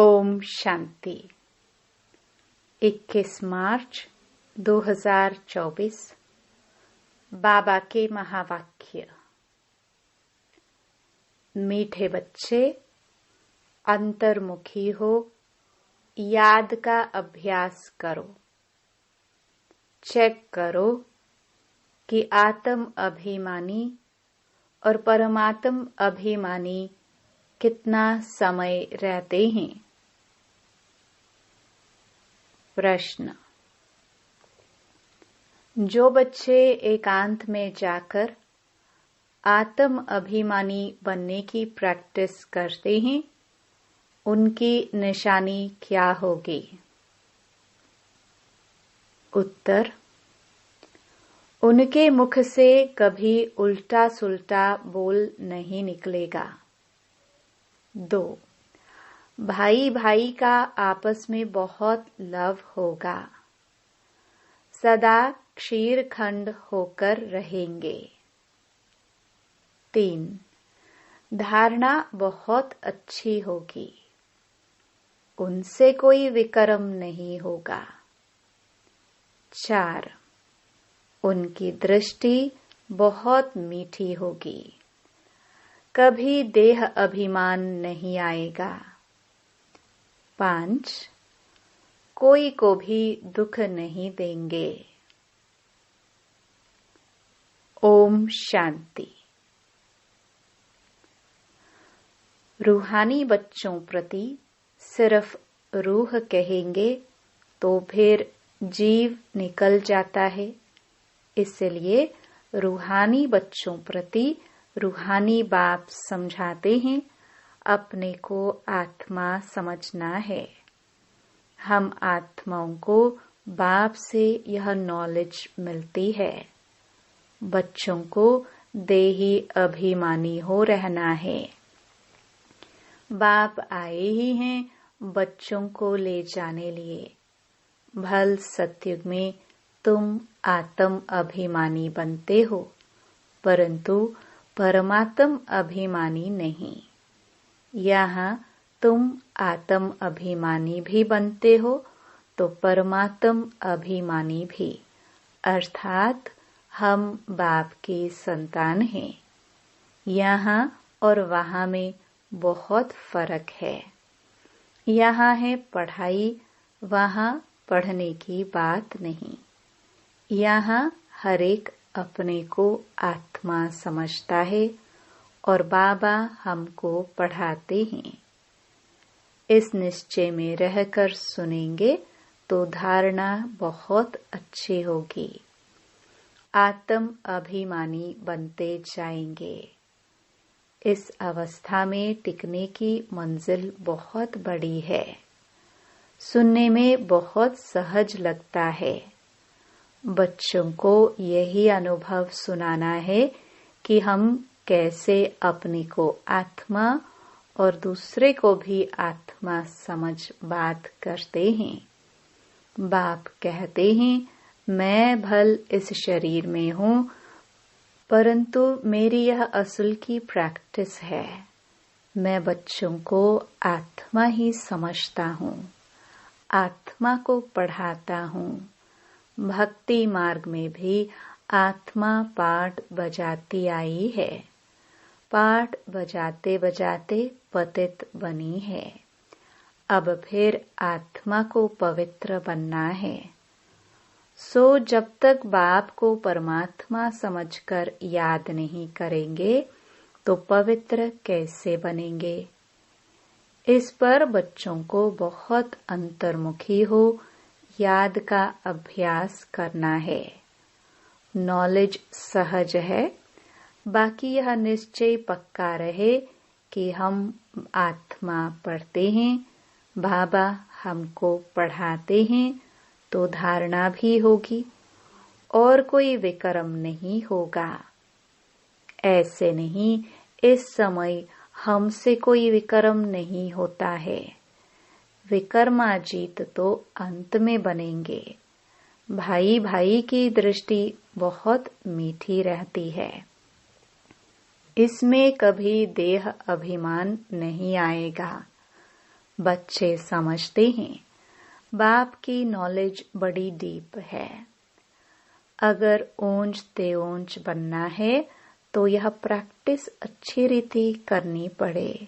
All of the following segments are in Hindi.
ओम शांति। 21 मार्च 2024 बाबा के महावाक्य। मीठे बच्चे, अंतर्मुखी हो, याद का अभ्यास करो। चेक करो कि आत्म अभिमानी और परमात्म अभिमानी कितना समय रहते हैं। प्रश्न: जो बच्चे एकांत में जाकर आत्म अभिमानी बनने की प्रैक्टिस करते हैं, उनकी निशानी क्या होगी? उत्तर: उनके मुख से कभी उल्टा सुल्टा बोल नहीं निकलेगा। 2. भाई भाई का आपस में बहुत लव होगा। सदा क्षीरखंड होकर रहेंगे। 3. धारणा बहुत अच्छी होगी। उनसे कोई विकर्म नहीं होगा। 4. उनकी दृष्टि बहुत मीठी होगी। कभी देह अभिमान नहीं आएगा। 5. कोई को भी दुख नहीं देंगे। ओम शांति। रूहानी बच्चों प्रति सिर्फ रूह कहेंगे तो फिर जीव निकल जाता है। इसलिए रूहानी बच्चों प्रति रूहानी बाप समझाते हैं, अपने को आत्मा समझना है। हम आत्माओं को बाप से यह नॉलेज मिलती है। बच्चों को देही अभिमानी हो रहना है। बाप आए ही हैं बच्चों को ले जाने लिए। भल सत्युग में तुम आत्म अभिमानी बनते हो, परंतु परमात्म अभिमानी नहीं। यहाँ तुम आत्म अभिमानी भी बनते हो तो परमात्म अभिमानी भी, अर्थात हम बाप की संतान हैं। यहाँ और वहाँ में बहुत फर्क है। यहाँ है पढ़ाई, वहाँ पढ़ने की बात नहीं। यहाँ हर एक अपने को आत्मा समझता है और बाबा हमको पढ़ाते हैं। इस निश्चय में रहकर सुनेंगे तो धारणा बहुत अच्छी होगी। आत्म अभिमानी बनते जाएंगे। इस अवस्था में टिकने की मंजिल बहुत बड़ी है। सुनने में बहुत सहज लगता है। बच्चों को यही अनुभव सुनाना है कि हम कैसे अपने को आत्मा और दूसरे को भी आत्मा समझ बात करते हैं। बाप कहते हैं, मैं भल इस शरीर में हूँ, परंतु मेरी यह असल की प्रैक्टिस है। मैं बच्चों को आत्मा ही समझता हूँ, आत्मा को पढ़ाता हूँ। भक्ति मार्ग में भी आत्मा पाठ बजाती आई है। पाठ बजाते बजाते पतित बनी है। अब फिर आत्मा को पवित्र बनना है। सो जब तक बाप को परमात्मा समझकर याद नहीं करेंगे तो पवित्र कैसे बनेंगे? इस पर बच्चों को बहुत अंतर्मुखी हो याद का अभ्यास करना है। नॉलेज सहज है, बाकी यह निश्चय पक्का रहे कि हम आत्मा पढ़ते हैं, बाबा हमको पढ़ाते हैं, तो धारणा भी होगी और कोई विकर्म नहीं होगा। ऐसे नहीं, इस समय हमसे कोई विकर्म नहीं होता है। विकर्माजीत तो अंत में बनेंगे। भाई भाई की दृष्टि बहुत मीठी रहती है। इसमें कभी देह अभिमान नहीं आएगा। बच्चे समझते हैं बाप की नॉलेज बड़ी डीप है। अगर ऊंच ते ऊंच बनना है तो यह प्रैक्टिस अच्छी रीति करनी पड़े,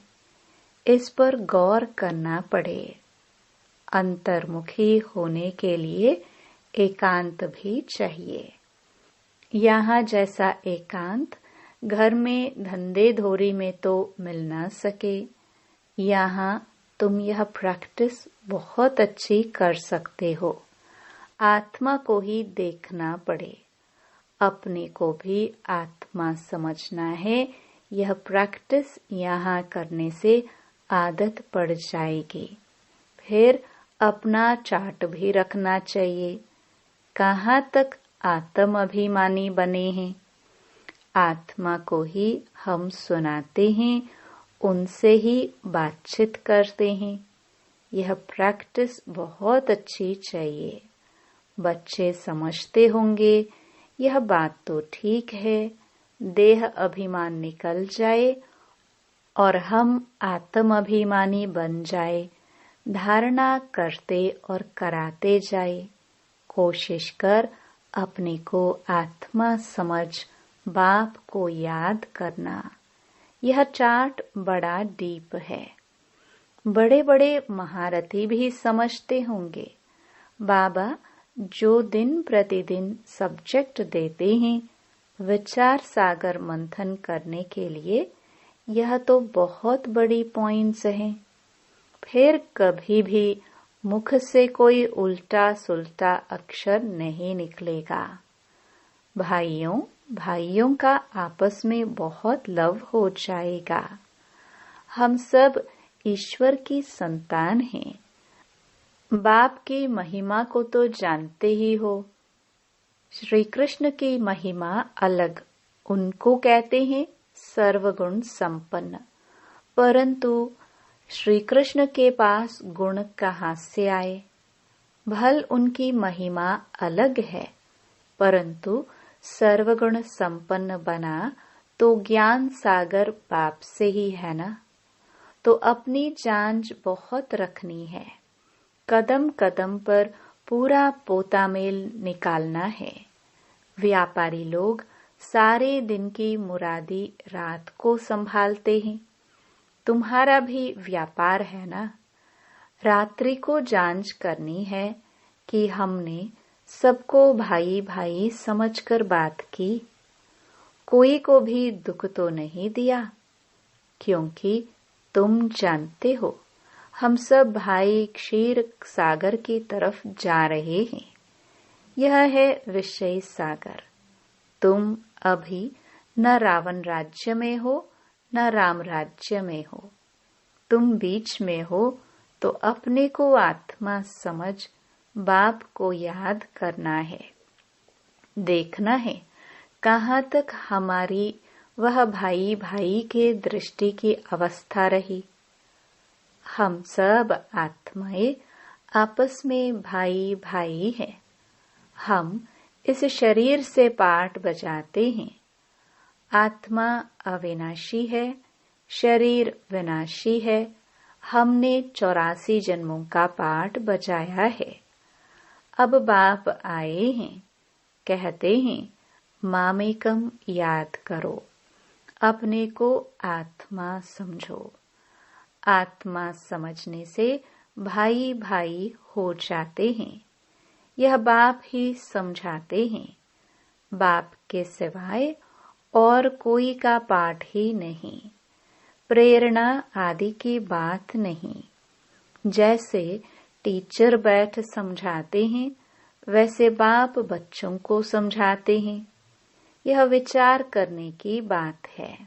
इस पर गौर करना पड़े। अंतर्मुखी होने के लिए एकांत भी चाहिए। यहाँ जैसा एकांत घर में धंधे धोरी में तो मिल ना सके, यहाँ तुम यह प्रैक्टिस बहुत अच्छी कर सकते हो। आत्मा को ही देखना पड़े, अपने को भी आत्मा समझना है। यह प्रैक्टिस यहाँ करने से आदत पड़ जाएगी। फिर अपना चार्ट भी रखना चाहिए, कहाँ तक आत्म अभिमानी बने हैं। आत्मा को ही हम सुनाते हैं, उनसे ही बातचीत करते हैं। यह प्रैक्टिस बहुत अच्छी चाहिए। बच्चे समझते होंगे यह बात तो ठीक है, देह अभिमान निकल जाए और हम आत्म अभिमानी बन जाए। धारणा करते और कराते जाए। कोशिश कर अपने को आत्मा समझ बाप को याद करना। यह चार्ट बड़ा डीप है। बड़े बड़े महारथी भी समझते होंगे। बाबा जो दिन प्रतिदिन सब्जेक्ट देते हैं विचार सागर मंथन करने के लिए, यह तो बहुत बड़ी पॉइंट्स हैं। फिर कभी भी मुख से कोई उल्टा सुल्टा अक्षर नहीं निकलेगा। भाइयों भाइयों का आपस में बहुत लव हो जाएगा। हम सब ईश्वर की संतान हैं। बाप की महिमा को तो जानते ही हो। श्री कृष्ण की महिमा अलग, उनको कहते हैं सर्वगुण संपन्न। परंतु श्री कृष्ण के पास गुण कहाँ से आए? भल उनकी महिमा अलग है, परंतु सर्वगुण संपन्न बना तो ज्ञान सागर बाप से ही है ना। तो अपनी जांच बहुत रखनी है। कदम कदम पर पूरा पोतामेल निकालना है। व्यापारी लोग सारे दिन की मुरादी रात को संभालते हैं। तुम्हारा भी व्यापार है ना। रात्रि को जांच करनी है कि हमने सबको भाई भाई समझकर बात की, कोई को भी दुख तो नहीं दिया, क्योंकि तुम जानते हो हम सब भाई क्षीर सागर की तरफ जा रहे हैं। यह है विषय सागर। तुम अभी न रावण राज्य में हो न राम राज्य में हो, तुम बीच में हो। तो अपने को आत्मा समझ बाप को याद करना है। देखना है कहाँ तक हमारी वह भाई भाई के दृष्टि की अवस्था रही। हम सब आत्माएं आपस में भाई भाई हैं। हम इस शरीर से पाठ बजाते हैं। आत्मा अविनाशी है, शरीर विनाशी है। हमने 84 जन्मों का पाठ बजाया है। अब बाप आए हैं, कहते हैं मामेकम याद करो, अपने को आत्मा समझो। आत्मा समझने से भाई भाई हो जाते हैं। यह बाप ही समझाते हैं। बाप के सिवाय और कोई का पाठ ही नहीं, प्रेरणा आदि की बात नहीं। जैसे टीचर बैठ समझाते हैं, वैसे बाप बच्चों को समझाते हैं। यह विचार करने की बात है।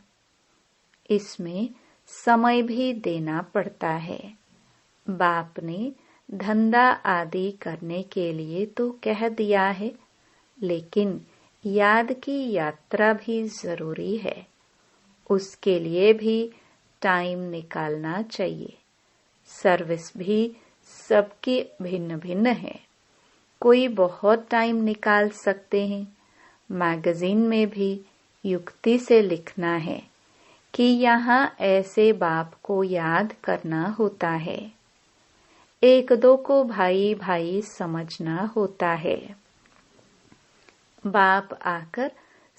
इसमें समय भी देना पड़ता है। बाप ने धंधा आदि करने के लिए तो कह दिया है, लेकिन याद की यात्रा भी जरूरी है। उसके लिए भी टाइम निकालना चाहिए। सर्विस भी सबकी भिन्न भिन्न है। कोई बहुत टाइम निकाल सकते हैं। मैगजीन में भी युक्ति से लिखना है कि यहाँ ऐसे बाप को याद करना होता है। एक दो को भाई भाई समझना होता है। बाप आकर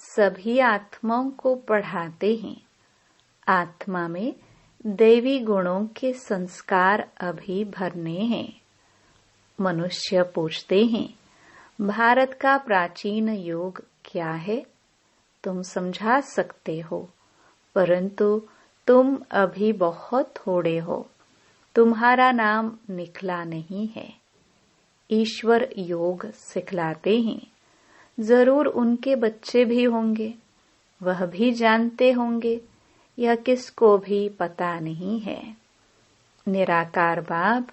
सभी आत्माओं को पढ़ाते हैं। आत्मा में दैवी गुणों के संस्कार अभी भरने हैं। मनुष्य पूछते हैं, भारत का प्राचीन योग क्या है? तुम समझा सकते हो, परंतु तुम अभी बहुत थोड़े हो। तुम्हारा नाम निकला नहीं है। ईश्वर योग सिखलाते हैं। जरूर उनके बच्चे भी होंगे, वह भी जानते होंगे। यह किसको भी पता नहीं है। निराकार बाप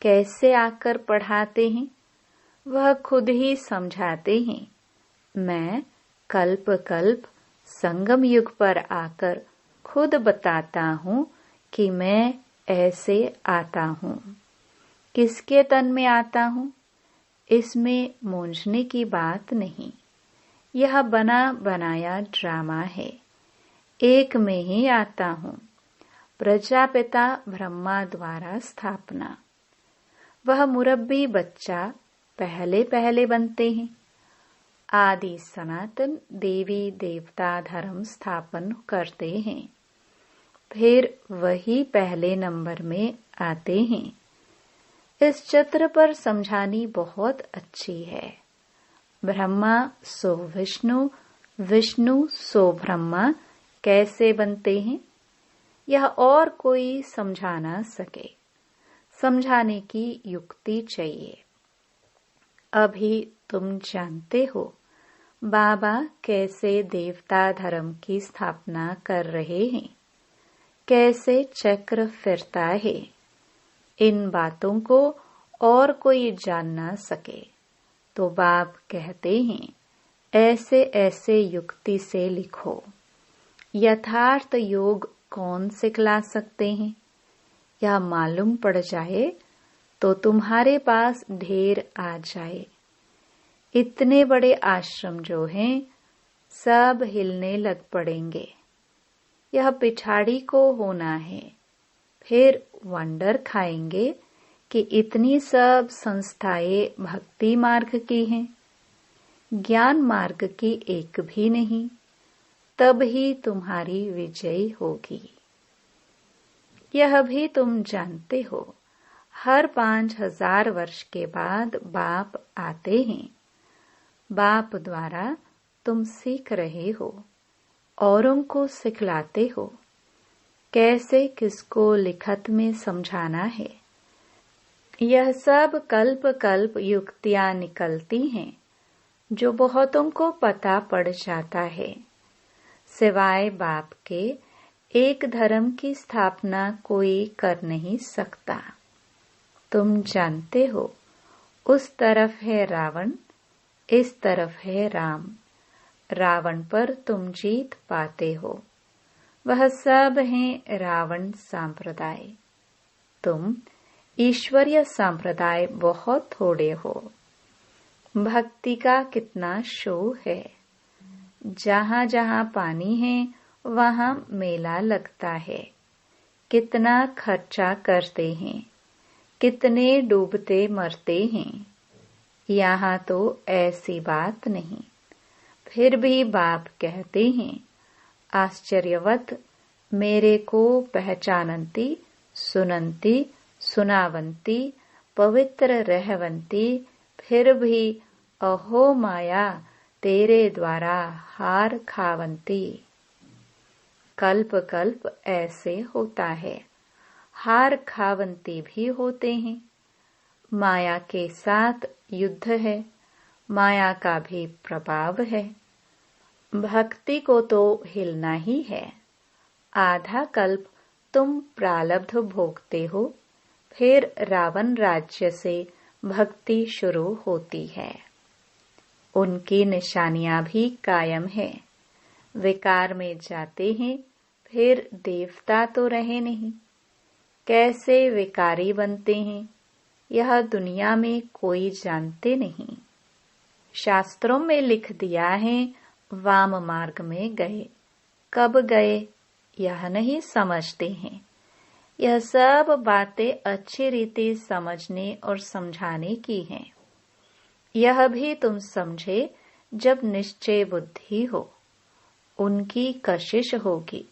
कैसे आकर पढ़ाते हैं? वह खुद ही समझाते हैं। मैं कल्प कल्प संगम युग पर आकर खुद बताता हूँ कि मैं ऐसे आता हूँ। किसके तन में आता हूँ? इसमें मूंझने की बात नहीं। यह बना बनाया ड्रामा है। एक में ही आता हूँ। प्रजापिता ब्रह्मा द्वारा स्थापना। वह मुरब्बी बच्चा पहले पहले बनते हैं। आदि सनातन देवी देवता धर्म स्थापन करते हैं। फिर वही पहले नंबर में आते हैं। इस चित्र पर समझानी बहुत अच्छी है। ब्रह्मा सो विष्णु, विष्णु सो ब्रह्मा कैसे बनते हैं? यह और कोई समझा ना सके। समझाने की युक्ति चाहिए। अभी तुम जानते हो बाबा कैसे देवता धर्म की स्थापना कर रहे हैं, कैसे चक्र फिरता है। इन बातों को और कोई जान ना सके तो बाप कहते हैं, ऐसे ऐसे युक्ति से लिखो। यथार्थ योग कौन सिखला सकते हैं? यह मालूम पड़ जाए तो तुम्हारे पास ढेर आ जाए। इतने बड़े आश्रम जो हैं, सब हिलने लग पड़ेंगे। यह पिछाड़ी को होना है। फिर वंडर खाएंगे कि इतनी सब संस्थाएं भक्ति मार्ग की हैं, ज्ञान मार्ग की एक भी नहीं। तब ही तुम्हारी विजय होगी। यह भी तुम जानते हो, हर 5000 वर्ष के बाद बाप आते हैं। बाप द्वारा तुम सीख रहे हो, औरों को सिखलाते हो। कैसे किसको लिखत में समझाना है। यह सब कल्प कल्प युक्तियां निकलती हैं, जो बहुतों को पता पड़ जाता है। सिवाय बाप के एक धर्म की स्थापना कोई कर नहीं सकता। तुम जानते हो, उस तरफ है रावण, इस तरफ है राम। रावण पर तुम जीत पाते हो। वह सब हैं रावण संप्रदाय। तुम ईश्वरीय संप्रदाय बहुत थोड़े हो। भक्ति का कितना शो है। जहाँ जहाँ पानी है वहाँ मेला लगता है। कितना खर्चा करते हैं, कितने डूबते मरते हैं। यहाँ तो ऐसी बात नहीं। फिर भी बाप कहते हैं, आश्चर्यवत मेरे को पहचानंती, सुनंती, सुनावंती, पवित्र रहवंती, फिर भी अहो माया तेरे द्वारा हार खावंती। कल्प कल्प ऐसे होता है। हार खावंती भी होते हैं। माया के साथ युद्ध है। माया का भी प्रभाव है। भक्ति को तो हिलना ही है। आधा कल्प तुम प्रारब्ध भोगते हो, फिर रावण राज्य से भक्ति शुरू होती है। उनकी निशानियां भी कायम है। विकार में जाते हैं, फिर देवता तो रहे नहीं। कैसे विकारी बनते हैं, यह दुनिया में कोई जानते नहीं। शास्त्रों में लिख दिया है, वाम मार्ग में गए। कब गए यह नहीं समझते हैं। यह सब बातें अच्छी रीति समझने और समझाने की हैं। यह भी तुम समझे जब निश्चय बुद्धि हो, उनकी कशिश होगी,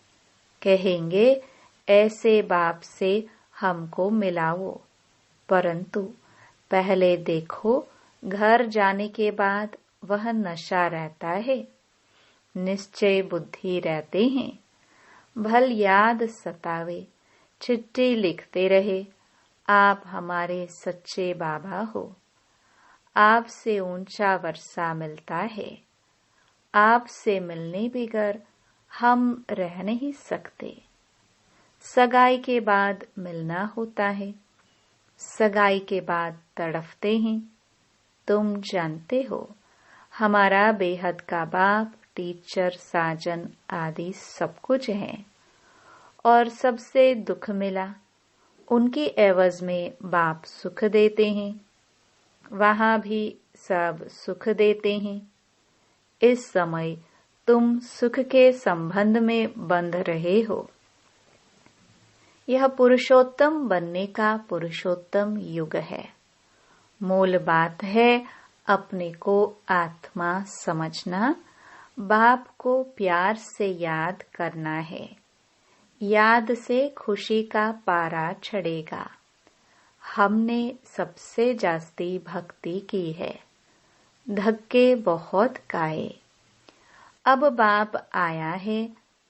कहेंगे ऐसे बाप से हमको मिलाओ, परंतु पहले देखो घर जाने के बाद वह नशा रहता है, निश्चय बुद्धि रहते हैं। भल याद सतावे, चिट्ठी लिखते रहे, आप हमारे सच्चे बाबा हो। आपसे ऊंचा वर्षा मिलता है, आपसे मिलने बगैर हम रह नहीं सकते। सगाई के बाद मिलना होता है, सगाई के बाद तड़फते हैं। तुम जानते हो हमारा बेहद का बाप, टीचर, साजन आदि सब कुछ है, और सबसे दुख मिला, उनकी एवज में बाप सुख देते हैं, वहां भी सब सुख देते हैं। इस समय तुम सुख के संबंध में बंध रहे हो। यह पुरुषोत्तम बनने का पुरुषोत्तम युग है। मूल बात है अपने को आत्मा समझना, बाप को प्यार से याद करना है। याद से खुशी का पारा चढ़ेगा। हमने सबसे जास्ती भक्ति की है, धक्के बहुत खाए। अब बाप आया है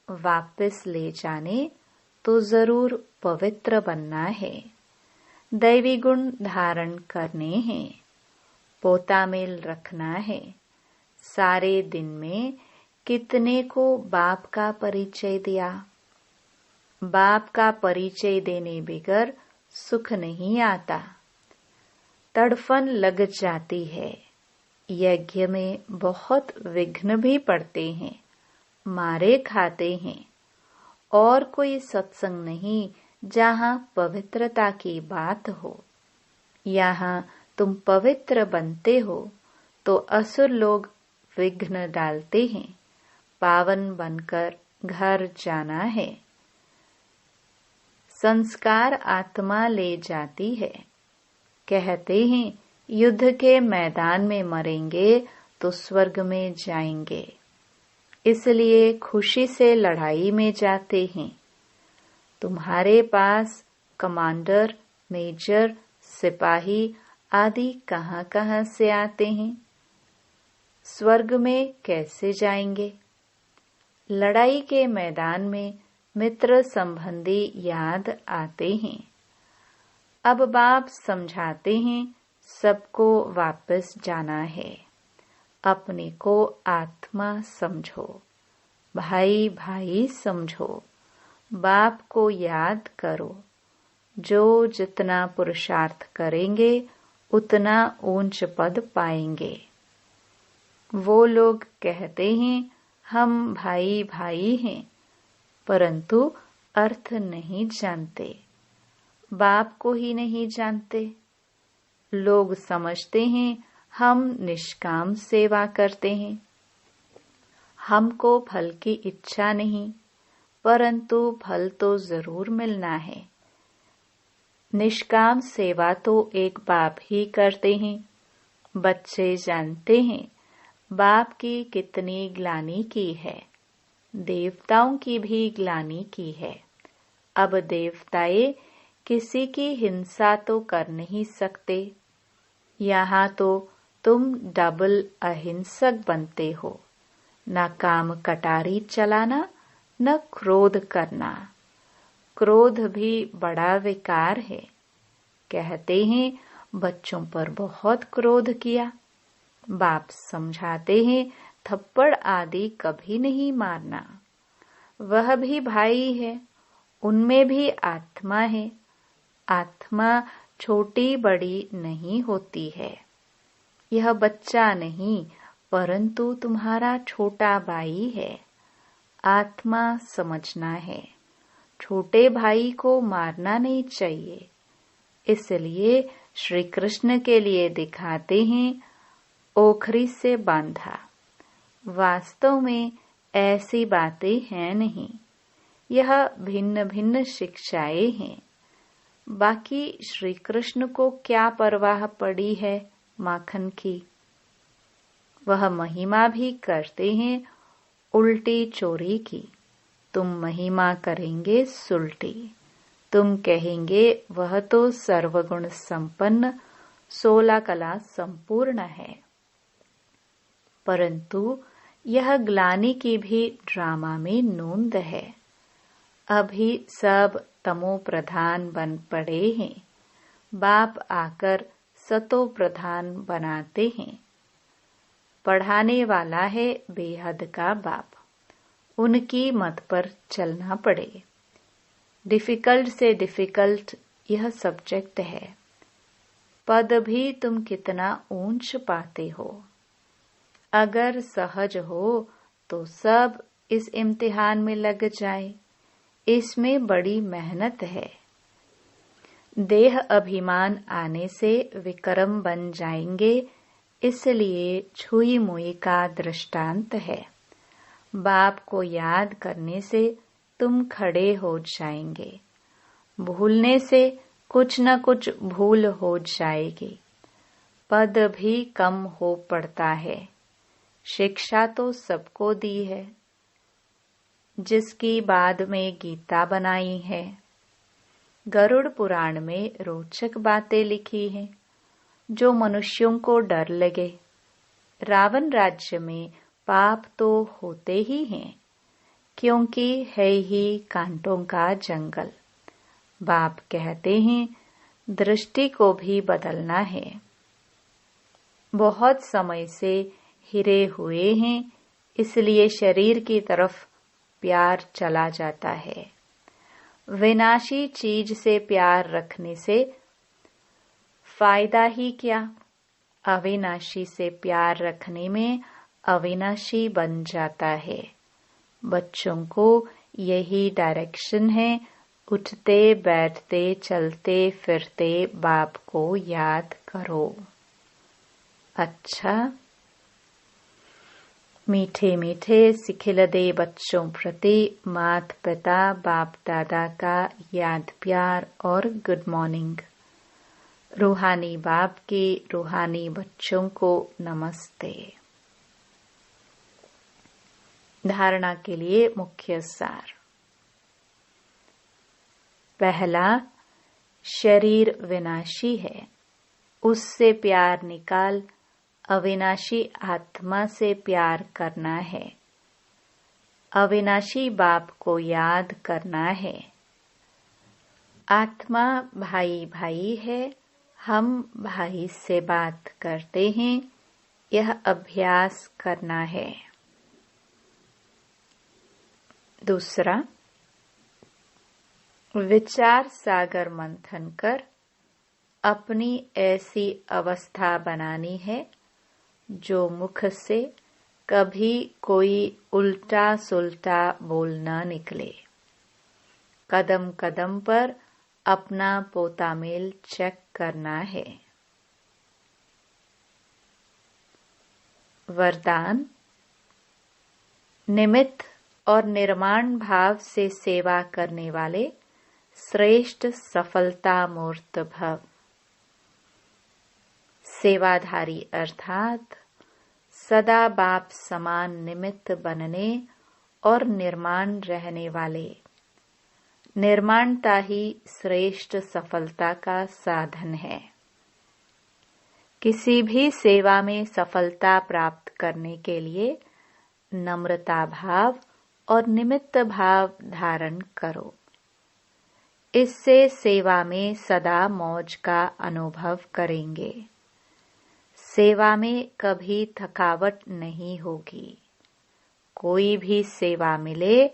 वापस ले जाने, तो जरूर पवित्र बनना है, दैवी गुण धारण करने हैं, पोता मेल रखना है। सारे दिन में कितने को बाप का परिचय दिया। बाप का परिचय देने बगैर सुख नहीं आता, तड़फन लग जाती है। यज्ञ में बहुत विघ्न भी पड़ते हैं, मारे खाते हैं। और कोई सत्संग नहीं जहाँ पवित्रता की बात हो। यहाँ तुम पवित्र बनते हो तो असुर लोग विघ्न डालते हैं। पावन बनकर घर जाना है। संस्कार आत्मा ले जाती है। कहते हैं युद्ध के मैदान में मरेंगे तो स्वर्ग में जाएंगे, इसलिए खुशी से लड़ाई में जाते हैं। तुम्हारे पास कमांडर, मेजर, सिपाही आदि कहाँ से आते हैं? स्वर्ग में कैसे जाएंगे? लड़ाई के मैदान में मित्र संबंधी याद आते हैं। अब बाप समझाते हैं सबको वापस जाना है। अपने को आत्मा समझो, भाई भाई समझो, बाप को याद करो। जो जितना पुरुषार्थ करेंगे उतना ऊंच पद पाएंगे। वो लोग कहते हैं हम भाई भाई हैं, परंतु अर्थ नहीं जानते, बाप को ही नहीं जानते। लोग समझते हैं हम निष्काम सेवा करते हैं, हमको फल की इच्छा नहीं, परंतु फल तो जरूर मिलना है। निष्काम सेवा तो एक बाप ही करते हैं। बच्चे जानते हैं बाप की कितनी ग्लानि की है, देवताओं की भी ग्लानि की है। अब देवताएं किसी की हिंसा तो कर नहीं सकते। यहाँ तो तुम डबल अहिंसक बनते हो, न काम कटारी चलाना न क्रोध करना। क्रोध भी बड़ा विकार है। कहते हैं बच्चों पर बहुत क्रोध किया। बाप समझाते हैं थप्पड़ आदि कभी नहीं मारना। वह भी भाई है, उनमें भी आत्मा है। आत्मा छोटी बड़ी नहीं होती है। यह बच्चा नहीं, परंतु तुम्हारा छोटा भाई है। आत्मा समझना है। छोटे भाई को मारना नहीं चाहिए, इसलिए श्री कृष्ण के लिए दिखाते हैं ओखरी से बांधा। वास्तव में ऐसी बातें हैं नहीं। यह भिन्न भिन्न शिक्षाएं हैं। बाकी श्री कृष्ण को क्या परवाह पड़ी है माखन की। वह महिमा भी करते हैं उल्टी चोरी की। तुम महिमा करेंगे सुलटी। तुम कहेंगे वह तो सर्वगुण संपन्न 16 कला संपूर्ण है। परंतु यह ग्लानि की भी ड्रामा में नोंद है। अभी सब तमो प्रधान बन पड़े हैं। बाप आकर सतो प्रधान बनाते हैं। पढ़ाने वाला है बेहद का बाप। उनकी मत पर चलना पड़े। डिफिकल्ट से डिफिकल्ट यह सब्जेक्ट है। पद भी तुम कितना ऊंच पाते हो। अगर सहज हो तो सब इस इम्तिहान में लग जाए। इसमें बड़ी मेहनत है। देह अभिमान आने से विक्रम बन जाएंगे, इसलिए छुई मुई का दृष्टांत है। बाप को याद करने से तुम खड़े हो जाएंगे। भूलने से कुछ न कुछ भूल हो जाएगी। पद भी कम हो पड़ता है। शिक्षा तो सबको दी है, जिसकी बाद में गीता बनाई है। गरुड़ पुराण में रोचक बातें लिखी हैं, जो मनुष्यों को डर लगे। रावण राज्य में पाप तो होते ही हैं, क्योंकि है ही कांटों का जंगल। बाप कहते हैं दृष्टि को भी बदलना है। बहुत समय से हिरे हुए हैं, इसलिए शरीर की तरफ प्यार चला जाता है। विनाशी चीज से प्यार रखने से फायदा ही क्या। अविनाशी से प्यार रखने में अविनाशी बन जाता है। बच्चों को यही डायरेक्शन है। उठते बैठते चलते फिरते बाप को याद करो। अच्छा, मीठे मीठे सिखिलदे बच्चों प्रति माता पिता बाप दादा का याद प्यार और गुड मॉर्निंग। रूहानी बाप के रूहानी बच्चों को नमस्ते। धारणा के लिए मुख्य सार। पहला, शरीर विनाशी है, उससे प्यार निकाल अविनाशी आत्मा से प्यार करना है। अविनाशी बाप को याद करना है। आत्मा भाई भाई है, हम भाई से बात करते हैं, यह अभ्यास करना है। दूसरा, विचार सागर मंथन कर अपनी ऐसी अवस्था बनानी है जो मुख से कभी कोई उल्टा सुल्टा बोल न निकले। कदम कदम पर अपना पोतामेल चेक करना है। वरदान, निमित्त और निर्माण भाव से सेवा करने वाले श्रेष्ठ सफलता मूर्त भव। सेवाधारी अर्थात सदा बाप समान निमित्त बनने और निर्माण रहने वाले। निर्माणता ही श्रेष्ठ सफलता का साधन है। किसी भी सेवा में सफलता प्राप्त करने के लिए नम्रता भाव और निमित्त भाव धारण करो। इससे सेवा में सदा मौज का अनुभव करेंगे। सेवा में कभी थकावट नहीं होगी। कोई भी सेवा मिले,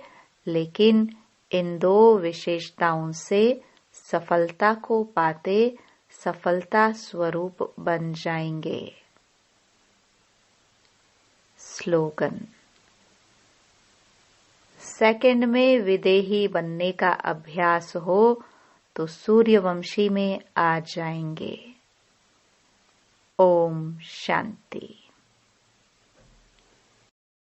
लेकिन इन दो विशेषताओं से सफलता को पाते सफलता स्वरूप बन जाएंगे। स्लोगन। सेकंड में विदेही बनने का अभ्यास हो तो सूर्यवंशी में आ जाएंगे। ओम शांति।